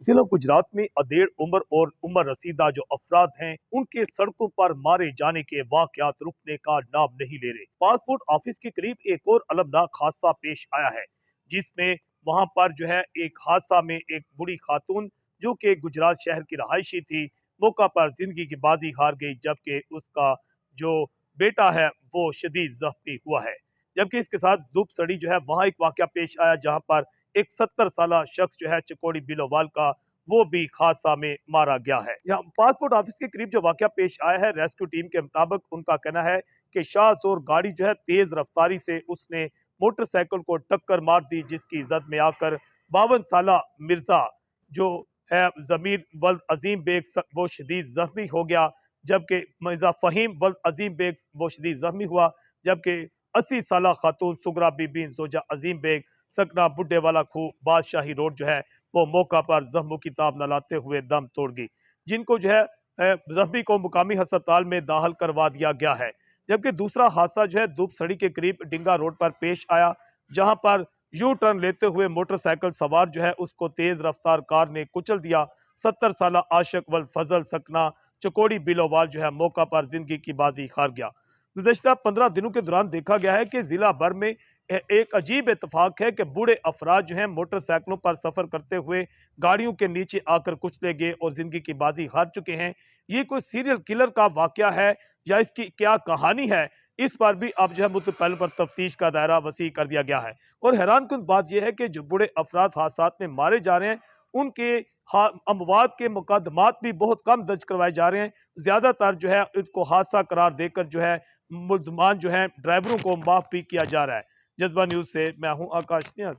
जिला गुजरात में अधेड़ उम्र और उम्र रसीदा जो अफराद हैं उनके सड़कों पर मारे जाने के वाकयात रुकने का नाम नहीं ले रहे। पासपोर्ट ऑफिस के करीब एक और अलमनाक हादसा पेश आया है, जिसमें वहां पर जो है एक हादसा में एक बूढ़ी खातून जो कि गुजरात शहर की रहायशी थी, मौका पर जिंदगी की बाजी हार गई, जबकि उसका जो बेटा है वो शदीद जख्मी हुआ है। जबकि इसके साथ धूप सड़ी जो है वहां एक वाकया पेश आया, जहां पर एक 70 साला शख्स जो है चकोड़ी बिलोवाल का, वो भी हादसा में मारा गया है। यहाँ पासपोर्ट ऑफिस के करीब जो वाकया पेश आया है, रेस्क्यू टीम के मुताबिक उनका कहना है कि शाहजोर गाड़ी जो है तेज रफ्तारी से उसने मोटरसाइकिल को टक्कर मार दी, जिसकी जद में आकर 52 साला मिर्जा जो है जमीर वल्द अजीम बेग वो शदीद जख्मी हो गया, जबकि मिर्जा फहीम वल्द अजीम बेग वो शदीद जख्मी हुआ, जबकि 80 साला खातून सुगरा बीबी जोजा अजीम बेग सकना बुड्ढे वाला खूह बादशाही रोड जो है वो मौका पर जख्मों की ताब न लाते हुए दम तोड़ गई, जिनको जो है जख्मी को मुकामी अस्पताल में दाखिल करवा दिया गया है। जबकि दूसरा हादसा जो है धूपसड़ी के करीब डिंगा रोड पर पेश आया, जहां पर यू टर्न लेते हुए मोटरसाइकिल सवार जो है उसको तेज रफ्तार कार ने कुचल दिया। 70 साला आशिक वल फजल सकना चकोड़ी बिलोवाल जो है मौका पर जिंदगी की बाजी हार गया। गुज़श्ता 15 दिनों के दौरान देखा गया है कि जिला भर में एक अजीब इत्तेफाक है कि बूढ़े अफराद जो हैं मोटरसाइकिलों पर सफर करते हुए गाड़ियों के नीचे आकर कुचले गए और जिंदगी की बाजी हार चुके हैं। ये कोई सीरियल किलर का वाकया है या इसकी क्या कहानी है, इस पर भी अब जो है मुतपल पर तफ्तीश का दायरा वसी कर दिया गया है। और हैरान कुन बात यह है कि जो बूढ़े अफराद हादसात में मारे जा रहे हैं उनके अमवात के मुकदमात भी बहुत कम दर्ज करवाए जा रहे हैं। ज्यादातर जो है इनको हादसा करार देकर जो है मुल्जमान जो है ड्राइवरों को माफ भी किया जा रहा है। जज्बा न्यूज से मैं हूं आकाश नियाज।